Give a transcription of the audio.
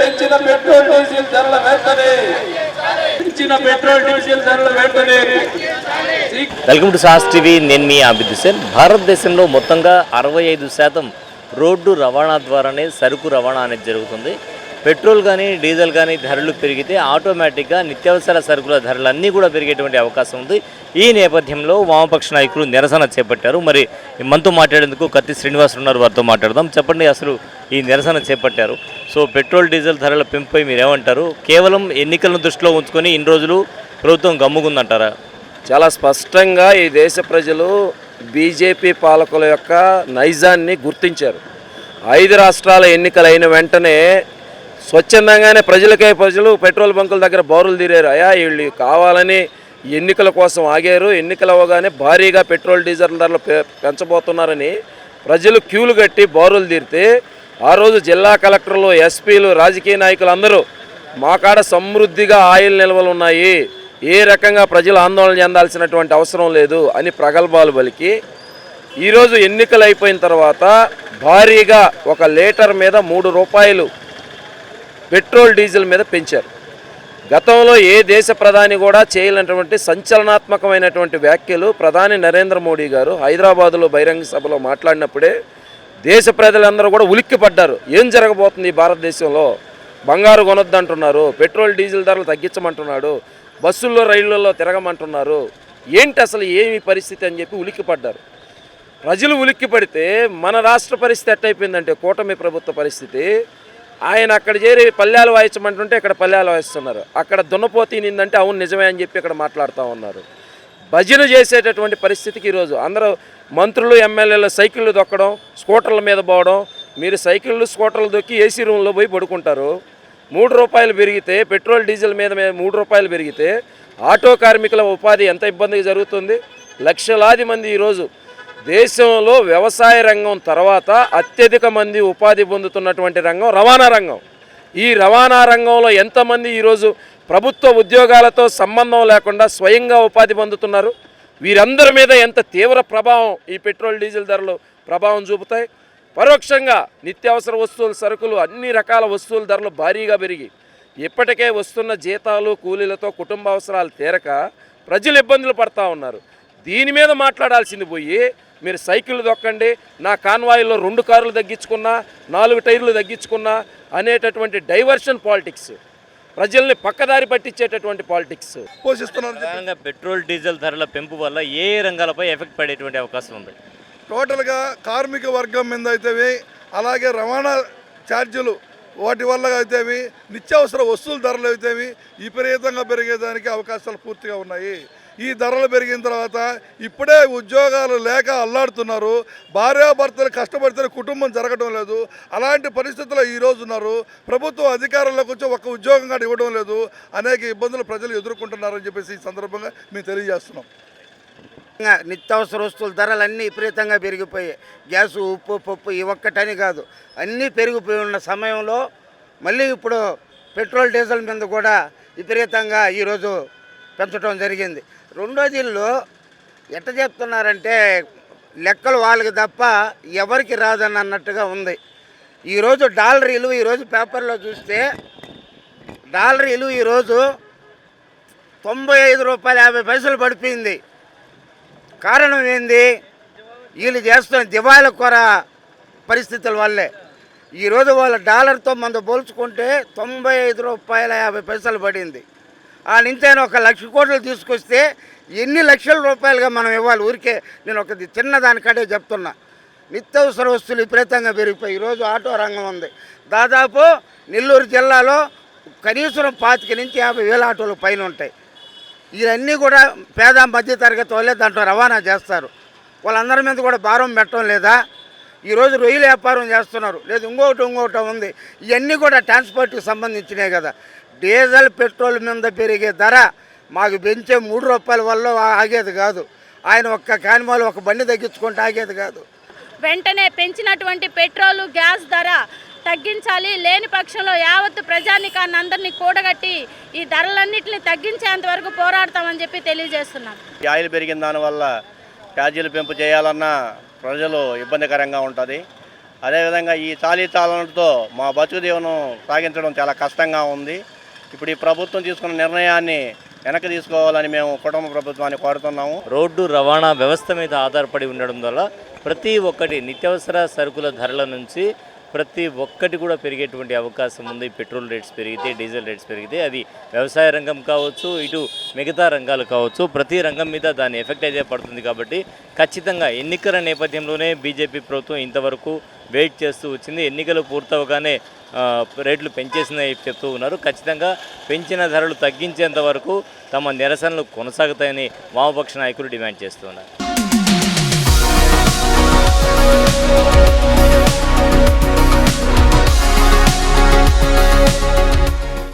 పెంచిన petrol diesel ధరల వెంటనే వెల్కమ్ టు సాస్ టీవీ. నేను మీ ఆబిద్ హుసేన్. భారతదేశంలో మొత్తంగా 65% రోడ్డు రవాణా ద్వారానే సరుకు రవాణా అనేది జరుగుతుంది. పెట్రోల్ కానీ డీజిల్ కానీ ధరలు పెరిగితే ఆటోమేటిక్గా నిత్యావసర సరుకుల ధరలన్నీ కూడా పెరిగేటువంటి అవకాశం ఉంది. ఈ నేపథ్యంలో వామపక్ష నాయకులు నిరసన చేపట్టారు. మరి మనతో మాట్లాడేందుకు కత్తి శ్రీనివాస్ ఉన్నారు, వారితో మాట్లాడదాం. చెప్పండి, అసలు ఈ నిరసన చేపట్టారు, సో పెట్రోల్ డీజిల్ ధరల పెంపుపై మీరు ఏమంటారు? కేవలం ఎన్నికలను దృష్టిలో ఉంచుకొని ఇన్ని రోజులు ప్రభుత్వం గమ్ముకుందంటారా? చాలా స్పష్టంగా ఈ దేశ ప్రజలు బీజేపీ పాలకుల యొక్క నైజాన్ని గుర్తించారు. 5 రాష్ట్రాల ఎన్నికలైన వెంటనే స్వచ్ఛందంగానే ప్రజలు పెట్రోల్ బంకుల దగ్గర బోరులు తీరారు. వీళ్ళు కావాలని ఎన్నికల కోసం ఆగారు. ఎన్నికలు అవ్వగానే భారీగా పెట్రోల్ డీజిల్ ధరలు పెంచబోతున్నారని ప్రజలు క్యూలు కట్టి బోరులు తీరితే ఆ రోజు జిల్లా కలెక్టర్లు, ఎస్పీలు, రాజకీయ నాయకులు అందరూ మా కాడ సమృద్ధిగా ఆయిల్ నిల్వలు ఉన్నాయి, ఏ రకంగా ప్రజలు ఆందోళన చెందాల్సినటువంటి అవసరం లేదు అని ప్రగల్భాలు పలికి ఈరోజు ఎన్నికలు అయిపోయిన తర్వాత భారీగా 1 లీటర్ మీద 3 రూపాయలు పెట్రోల్ డీజిల్ మీద పెంచారు. గతంలో ఏ దేశ ప్రధాని కూడా చేయలేనటువంటి సంచలనాత్మకమైనటువంటి వ్యాఖ్యలు ప్రధాని నరేంద్ర మోడీ గారు హైదరాబాదులో బహిరంగ సభలో మాట్లాడినప్పుడే దేశ ప్రజలందరూ కూడా ఉలిక్కిపడ్డారు. ఏం జరగబోతుంది ఈ భారతదేశంలో? బంగారు కొనొద్దంటున్నారు, పెట్రోల్ డీజిల్ ధరలు తగ్గించమంటున్నాడు, బస్సుల్లో రైళ్లలో తిరగమంటున్నారు, ఏంటి అసలు ఏమి పరిస్థితి అని చెప్పి ఉలిక్కిపడ్డారు. ప్రజలు ఉలిక్కిపడితే మన రాష్ట్ర పరిస్థితి ఎట్టయిపోయిందంటే కూటమి ప్రభుత్వ పరిస్థితి. ఆయన అక్కడ చేరి పల్లెలు వాయించమంటుంటే ఇక్కడ పల్లెలు వాయిస్తున్నారు, అక్కడ దున్నపోతీనిందంటే అవును నిజమే అని చెప్పి ఇక్కడ మాట్లాడుతూ ఉన్నారు. భజన చేసేటటువంటి పరిస్థితికి ఈరోజు అందరూ మంత్రులు, ఎమ్మెల్యేలు సైకిళ్ళు దొక్కడం, స్కూటర్ల మీద పోవడం. మీరు సైకిళ్ళు, స్కూటర్లు దొక్కి ఏసీ రూమ్లో పోయి పడుకుంటారు. 3 రూపాయలు పెరిగితే పెట్రోల్ డీజిల్ మీద 3 రూపాయలు పెరిగితే ఆటో కార్మికుల ఉపాధి ఎంత ఇబ్బందిగా జరుగుతుంది. లక్షలాది మంది ఈరోజు దేశంలో వ్యవసాయ రంగం తర్వాత అత్యధిక మంది ఉపాధి పొందుతున్నటువంటి రంగం రవాణా రంగం. ఈ రవాణా రంగంలో ఎంతమంది ఈరోజు ప్రభుత్వ ఉద్యోగాలతో సంబంధం లేకుండా స్వయంగా ఉపాధి పొందుతున్నారు. వీరందరి మీద ఎంత తీవ్ర ప్రభావం ఈ పెట్రోల్ డీజిల్ ధరలు ప్రభావం చూపుతాయి. పరోక్షంగా నిత్యావసర వస్తువులు, సరుకులు, అన్ని రకాల వస్తువుల ధరలు భారీగా పెరిగి ఇప్పటికే వస్తున్న జీతాలు, కూలీలతో కుటుంబ అవసరాలు తీరక ప్రజలు ఇబ్బందులు పడతా ఉన్నారు. దీని మీద మాట్లాడాల్సింది పోయి మీరు సైకిళ్ళు దొక్కండి, నా కాన్వాయిలో 2 కార్లు తగ్గించుకున్నా, 4 టైర్లు తగ్గించుకున్నా అనేటటువంటి డైవర్షన్ పాలిటిక్స్, ప్రజల్ని పక్కదారి పట్టించేటటువంటి పాలిటిక్స్ పోషిస్తున్నారు. పెట్రోల్ డీజిల్ ధరల పెంపు వల్ల ఏ రంగాలపై ఎఫెక్ట్ పడేటువంటి అవకాశం ఉంది? టోటల్గా కార్మిక వర్గం మీద అయితేవి, అలాగే రవాణా ఛార్జీలు వాటి వల్ల అయితేవి, నిత్యావసర వస్తువుల ధరలు అయితేవి విపరీతంగా పెరిగేదానికి అవకాశాలు పూర్తిగా ఉన్నాయి. ఈ ధరలు పెరిగిన తర్వాత ఇప్పుడే ఉద్యోగాలు లేక అల్లాడుతున్నారు. భార్యాభర్తలు కష్టపడితే కుటుంబం జరగడం లేదు. అలాంటి పరిస్థితుల్లో ఈరోజు ఉన్నారు. ప్రభుత్వం అధికారంలోకి వచ్చి ఒక్క ఉద్యోగం కూడా ఇవ్వడం లేదు. అనేక ఇబ్బందులు ప్రజలు ఎదుర్కొంటున్నారని చెప్పేసి ఈ సందర్భంగా మేము తెలియజేస్తున్నాం. నిత్యావసర వస్తువుల ధరలు అన్నీ విపరీతంగా పెరిగిపోయాయి. గ్యాసు, ఉప్పు, పప్పు ఈ ఒక్కటని కాదు, అన్నీ పెరిగిపోయి ఉన్న సమయంలో మళ్ళీ ఇప్పుడు పెట్రోల్ డీజిల్ మీద కూడా విపరీతంగా ఈరోజు పెంచడం జరిగింది. రెండోదిల్లో ఎట్ట చెప్తున్నారంటే లెక్కలు వాళ్ళకి తప్ప ఎవరికి రాదని అన్నట్టుగా ఉంది. ఈరోజు డాలర్ విలువ ఈరోజు పేపర్లో చూస్తే డాలర్ విలువ ఈరోజు 95 రూపాయల 50 పైసలు పడిపోయింది. కారణం ఏంది? వీళ్ళు చేస్తున్న దివాళ కొర పరిస్థితుల వల్లే. ఈరోజు వాళ్ళ డాలర్తో మనం పోల్చుకుంటే 95 రూపాయల 50 పైసలు పడింది. ఆ నింతైనా 1 లక్ష కోట్లు తీసుకొస్తే ఎన్ని లక్షల రూపాయలుగా మనం ఇవ్వాలి? ఊరికే నేను ఒక చిన్నదానికంటే చెప్తున్నా. నిత్యావసర వస్తువులు విపరీతంగా పెరిగిపోయి ఈరోజు ఆటో రంగం ఉంది. దాదాపు నెల్లూరు జిల్లాలో కనీసం 25 నుంచి 50 వేల ఆటోలు పైన ఉంటాయి. ఇవన్నీ కూడా పేద మధ్య తరగతి వాళ్ళే దాంట్లో రవాణా చేస్తారు. వాళ్ళందరి మీద కూడా భారం పెట్టడం లేదా? ఈరోజు రొయ్యల వ్యాపారం చేస్తున్నారు, లేదు ఇంకొకటి ఉంది. ఇవన్నీ కూడా ట్రాన్స్పోర్ట్కి సంబంధించినవి కదా. డీజిల్, పెట్రోల్ మీద పెరిగే ధర మాకు పెంచే 3 రూపాయల వల్ల ఆగేది కాదు. ఆయన ఒక్క కానిమాలు ఒక బండి తగ్గించుకుంటే ఆగేది కాదు. వెంటనే పెంచినటువంటి పెట్రోలు, గ్యాస్ ధర తగ్గించాలి. లేని పక్షంలో యావత్తు ప్రజానికాన్ని అందరినీ కూడగట్టి ఈ ధరలన్నింటినీ తగ్గించేంత వరకు పోరాడతామని చెప్పి తెలియజేస్తున్నాం. ఈ ఆయిల్ పెరిగిన దానివల్ల ఛార్జీలు పెంపు చేయాలన్నా ప్రజలు ఇబ్బందికరంగా ఉంటుంది. అదేవిధంగా ఈ చాలీచాలనతో మా బతుకు జీవనం సాగించడం చాలా కష్టంగా ఉంది. ఇప్పుడు ఈ ప్రభుత్వం తీసుకున్న నిర్ణయాన్ని వెనక్కి తీసుకోవాలని మేము కుటుంబ ప్రభుత్వాన్ని కోరుతున్నాము. రోడ్డు రవాణా వ్యవస్థ మీద ఆధారపడి ఉండడం వల్ల ప్రతి ఒక్కటి నిత్యావసర సరుకుల ధరల నుంచి ప్రతి ఒక్కటి కూడా పెరిగేటువంటి అవకాశం ఉంది. పెట్రోల్ రేట్స్ పెరిగితే, డీజిల్ రేట్స్ పెరిగితే, అది వ్యవసాయ రంగం కావచ్చు, ఇటు మిగతా రంగాలు కావచ్చు, ప్రతి రంగం మీద దాని ఎఫెక్ట్ అయితే పడుతుంది. కాబట్టి ఖచ్చితంగా ఎన్నికల నేపథ్యంలోనే బీజేపీ ప్రభుత్వం ఇంతవరకు వెయిట్ చేస్తూ వచ్చింది. ఎన్నికలు పూర్తవగానే రేట్లు పెంచేసిందని చెప్తూ ఉన్నారు. ఖచ్చితంగా పెంచిన ధరలు తగ్గించేంత వరకు తమ నిరసనలు కొనసాగుతాయని వామపక్ష నాయకులు డిమాండ్ చేస్తున్నారు.